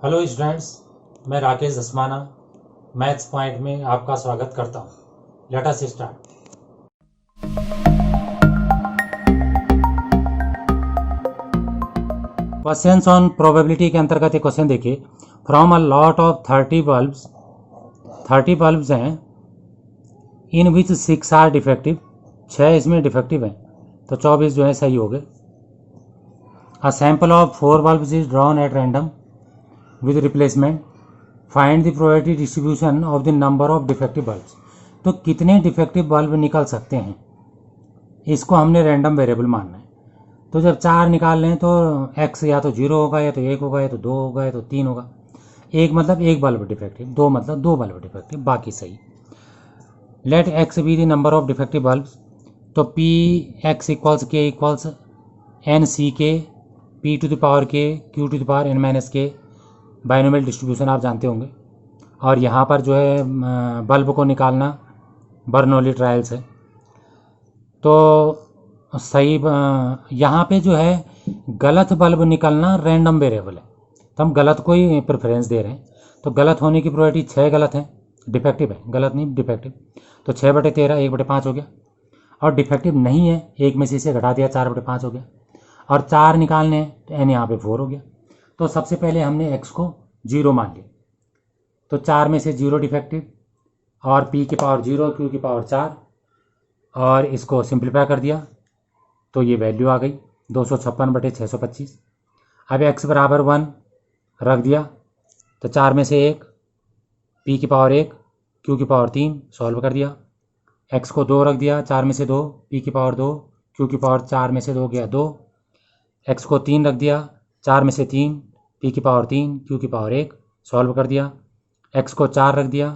Hello students, मैं Rakesh Dhasmana maths point में आपका स्वागत करता हूँ। Let us start. Questions on probability के अंतर्गत एक क्वेश्चन देखिए। From a lot of 30 bulbs हैं इन विच 6 आर डिफेक्टिव, 6 इसमें डिफेक्टिव हैं तो 24 जो है सही हो गए। A sample of 4 bulbs is drawn at random with replacement, find the probability distribution of the number of defective bulbs. तो कितने डिफेक्टिव बल्ब निकल सकते हैं, इसको हमने रैंडम वेरिएबल मानना है। तो जब 4 निकाल लें तो x या तो 0 होगा, या तो 1 होगा, या तो 2 होगा, या तो 3 होगा। 1 मतलब 1 बल्ब डिफेक्टिव, 2 मतलब 2 बल्ब डिफेक्टिव, बाकी सही। Let x be the number of defective bulbs. तो p x equals k equals n c k p to the power k q to the power n minus k, binomial distribution आप जानते होंगे। और यहाँ पर जो है बल्ब को निकालना बर्नौली ट्रायल्स है। तो सही यहाँ पे जो है गलत बल्ब निकलना रैंडम वेरिएबल है, तो हम गलत को ही प्रेफरेंस दे रहे हैं। तो गलत होने की प्रोबेबिलिटी 6 गलत है, डिफेक्टिव है, गलत नहीं डिफेक्टिव। तो 6/13 1/5 हो गया। और डिफेक्टिव नहीं है, 1 में से इसे घटा दिया 4/5 हो गया। और 4 निकालने हैं तो n यहाँ पे 4 हो गया। तो सबसे पहले हमने x को 0 मान लिया, तो 4 में से 0 डिफेक्टिव और p की पावर 0 q की पावर 4, और इसको सिंप्लीफाई कर दिया तो ये वैल्यू आ गई 256/625। अब x बराबर 1 रख दिया तो 4 में से 1, p की पावर 1 q की पावर 3 सॉल्व कर दिया। x को 2 रख दिया, 4 में से 2, p की पावर 2 q की पावर 4 में से 2 गया 2। x को 3 रख दिया, 4 में से 3, p की पावर 3 q की पावर 1 सॉल्व कर दिया। x को 4 रख दिया,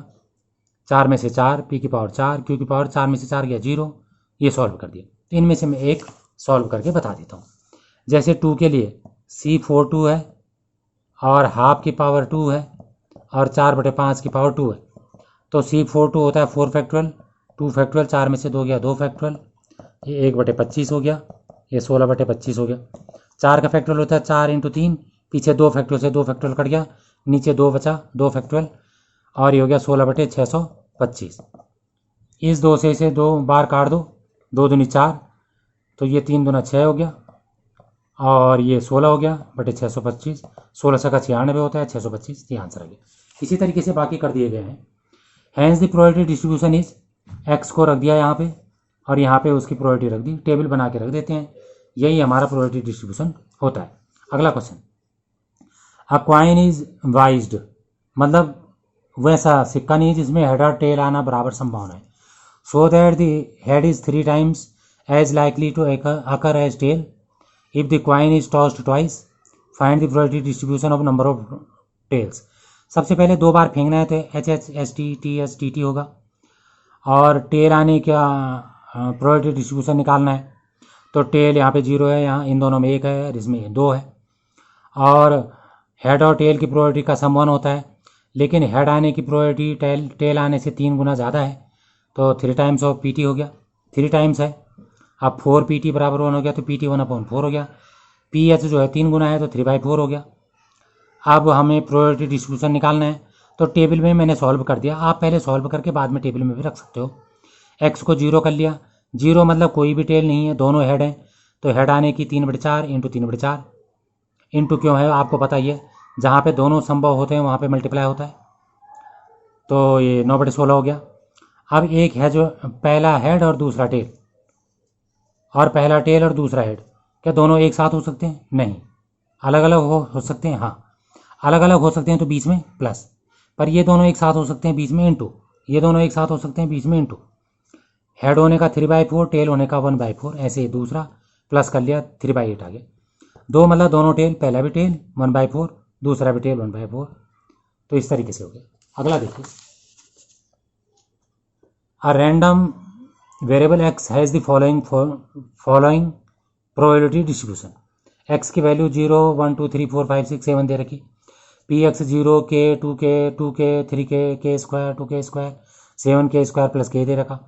4 में से 4, p की पावर 4 q की पावर 4 में से 4 गया 0, ये सॉल्व कर दिया। तो इनमें से मैं एक सॉल्व करके बता देता हूँ। जैसे 2 के लिए C42 है और हाफ की पावर 2 है और 4/5 की पावर 2 है। तो C42 होता है 4 फैक्टोरियल, 2 फैक्टोरियल, 4 में से 2 गया 2 फैक्टोरियल, ये 1/25 हो गया, ये 16/25 हो गया। 4 का फैक्टोरियल होता है 4 × 3, पीछे 2 फैक्टोरियल से 2 फैक्टोरियल कट गया, नीचे 2 बचा 2 फैक्टोरियल, और ये हो गया 16/625। इस 2 से इसे 2 बार काट दो, 2 दूनी 4, तो ये 3 दूना 6 हो गया, और ये 16 हो गया बटे 625। 16 का 96 होता है, 625 ये आंसर आ गया। इसी तरीके से बाकी कर दिए गए हैं। Hence the probability distribution is, X को रख दिया यहाँ पे और यहाँ पे उसकी प्रोबेबिलिटी रख दी, टेबल बना के रख देते हैं। यही हमारा प्रोबेबिलिटी डिस्ट्रीब्यूशन होता है। अगला क्वेश्चन, अ कॉइन इज वाइज्ड, मतलब वैसा सिक्का नहीं जिसमें हेड और टेल आना बराबर संभावना है। So that the head is 3 times as likely to occur as tail if the coin is tossed twice, find the probability distribution of number of tails. सबसे पहले 2 बार फेंकना है तो HHST TSTT होगा, और टेल आने का प्रोबेबिलिटी डिस्ट्रीब्यूशन निकालना है। तो टेल यहाँ पे 0 है, यहाँ इन दोनों में 1 है और इसमें 2 है। और हेड और टेल की प्रोबेबिलिटी का सम 1 होता है, लेकिन हेड आने की प्रोबेबिलिटी टेल आने से 3 गुना ज़्यादा है, तो 3 times ऑफ PT हो गया, 3 times है। अब 4 PT बराबर 1 हो गया, तो PT 1/4 हो गया। PH जो है 3 गुना है, तो 3/4 हो गया। अब हमें प्रोबेबिलिटी डिस्ट्रीब्यूशन निकालना है, तो टेबल में मैंने सॉल्व कर दिया, आप पहले सॉल्व करके बाद में टेबल में भी रख सकते हो। x को 0 कर लिया, 0 मतलब कोई भी टेल नहीं है, दोनों हेड हैं, तो हेड आने की 3/4 × 3/4 इंटू क्यों है आपको पता ही है, जहाँ पे दोनों संभव होते हैं वहाँ पे मल्टीप्लाई होता है, तो ये 9/16 हो गया। अब एक है जो पहला हेड और दूसरा टेल, और पहला टेल और दूसरा हेड, क्या दोनों एक साथ हो सकते हैं? नहीं, अलग अलग हो सकते हैं। हाँ, अलग अलग हो सकते हैं तो बीच में प्लस, पर ये दोनों एक साथ हो सकते हैं बीच में इंटू, ये दोनों एक साथ हो सकते हैं बीच में इंटू। हेड होने का 3/4, टेल होने का 1/4, ऐसे ही दूसरा प्लस कर लिया, 3/8 आ गया। 2 मतलब दोनों टेल, पहला भी टेल 1/4, दूसरा भी टेल 1/4, तो इस तरीके से हो गया। अगला देखिए, a random variable x has the following probability distribution. x की वैल्यू 0 1 2 3 4 5 6 7 दे रखी, px 0 k 2k 2k 3k k square 2k square 7k square plus k दे रखा।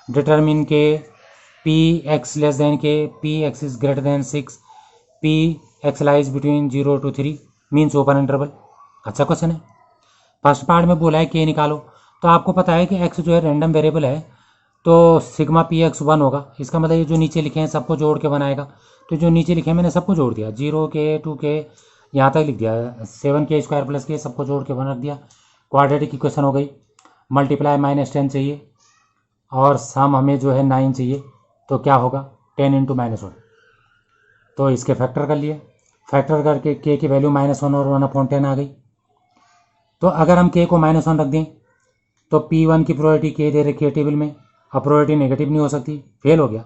डिटरमिन के p x less than k, p x is greater than 6, p x lies between 0 to 3 means open interval. अच्छा question है। First part में बोला है के निकालो, तो आपको पता है कि एक्स जो है रैंडम वेरिएबल है, तो सिग्मा पी एक्स 1 होगा। इसका मतलब ये जो नीचे लिखे हैं सबको जोड़ के बनाएगा। तो जो नीचे लिखे हैं मैंने सबको जोड़ दिया, 0 के 2 के यहाँ तक लिख दिया, 7 के स्क्वायर प्लस के सबको जोड़ के बना रख दिया। क्वाड्रेटिक इक्वेशन हो गई। मल्टीप्लाई -10 चाहिए और सम हमें जो है 9 चाहिए, तो क्या होगा 10 × -1। तो इसके फैक्टर कर लिए, फैक्टर करके के की वैल्यू -1 और 1/10 आ गई। तो अगर हम के को -1 रख दें तो P1 की प्रोबेबिलिटी के दे रखी है टेबल में, अब प्रोबेबिलिटी नेगेटिव नहीं हो सकती, फेल हो गया,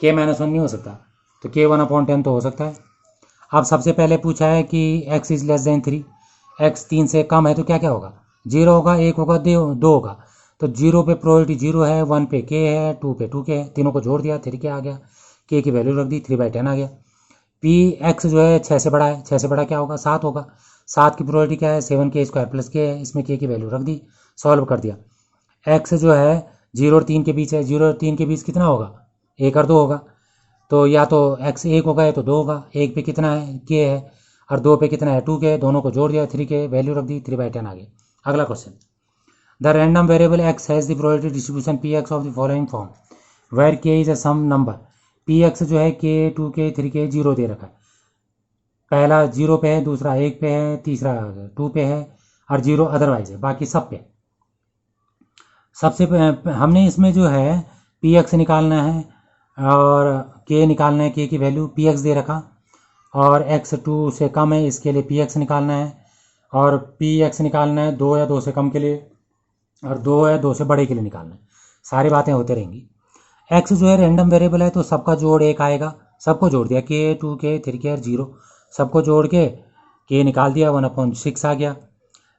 के -1 नहीं हो सकता, तो के 1/10 तो हो सकता है। अब सबसे पहले पूछा है कि x is less than 3, x 3 से कम है तो क्या क्या होगा, 0 होगा, 1 होगा, 2 होगा। तो 0 पे प्रोबेबिलिटी 0 है, 1 पे k है, 2 पे 2k है, तीनों को जोड़ दिया, 3k आ गया, k की वैल्यू रख दी, 3/10 आ गया। पी एक्स जो है 6 से बड़ा है, 6 से बड़ा क्या होगा, 7 होगा, 7 की प्रोबेबिलिटी क्या है, 7 के स्क्वायर प्लस के है, इसमें के की वैल्यू रख दी, सॉल्व कर दिया। एक्स जो है 0 और 3 के बीच है, 0 और 3 के बीच कितना होगा, 1 और 2 होगा, तो या तो x 1 होगा या तो 2 होगा। 1 पे कितना है, k है, और 2 पे कितना है, 2k, दोनों को जोड़ दिया, 3k वैल्यू रख दी, 3/10 आ गया। अगला question, the random variable x has the probability distribution px of the following form where k is a some number. px जो है k 2k 3k 0 दे रखा है, पहला 0 पे है, दूसरा 1 पे है, तीसरा 2 पे है, और 0 अदरवाइज है, बाकी सब पे। सबसे हमने इसमें जो है px निकालना है और k निकालना है, k की वैल्यू px दे रखा, और x 2 से कम है इसके लिए px निकालना है, और px निकालना है 2 या 2 से कम के लिए, और 2 या 2 से बड़े के लिए निकालना है। सारी बातें होते रहेंगी। x जो है रैंडम वेरिएबल है तो सबका जोड़ 1 आएगा, सबको जोड़ दिया, k 2k 3k और 0 सबको जोड़ के k निकाल दिया, 1/6 आ गया।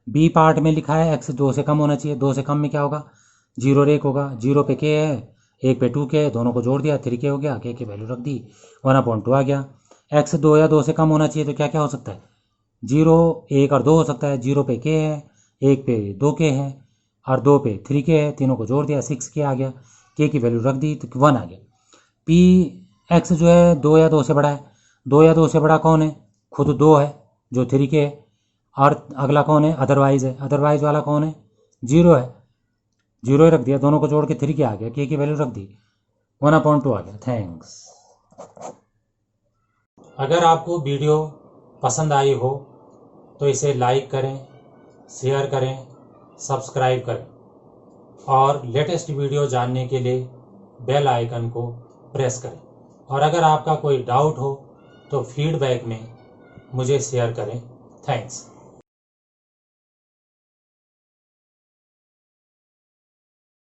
बी पार्ट में लिखा है x 2 से कम होना चाहिए, 2 से कम में क्या होगा, 0 और 1 होगा, 0 पे k है, 1 पे 2k है, दोनों को जोड़ दिया, 3k हो गया, k की वैल्यू रख दी, 1/2 आ गया। x 2 या 2 से कम होना चाहिए तो क्या क्या हो सकता है, 0 1 और 2 हो सकता है, 0 पे k है, 1 पे 2k है, और 2 पे 3k है, तीनों को जोड़ दिया, 6k आ गया, k की वैल्यू रख दी तो 1 आ गया। पी एक्स जो है 2 या 2 से बड़ा है, 2 या 2 से बड़ा कौन है, खुद 2 है जो 3k है, और अगला कौन है, अदरवाइज है, अदरवाइज वाला कौन है, 0 है, 0 ही रख दिया, दोनों को जोड़ के 3k आ गया, k की वैल्यू रख दी, 1/2 आ गया। थैंक्स। अगर आपको वीडियो पसंद आई हो तो इसे लाइक करें, शेयर करें, सब्सक्राइब करें, और लेटेस्ट वीडियो जानने के लिए बेल आइकन को प्रेस करें। और अगर आपका कोई डाउट हो तो फीडबैक में मुझे शेयर करें। थैंक्स।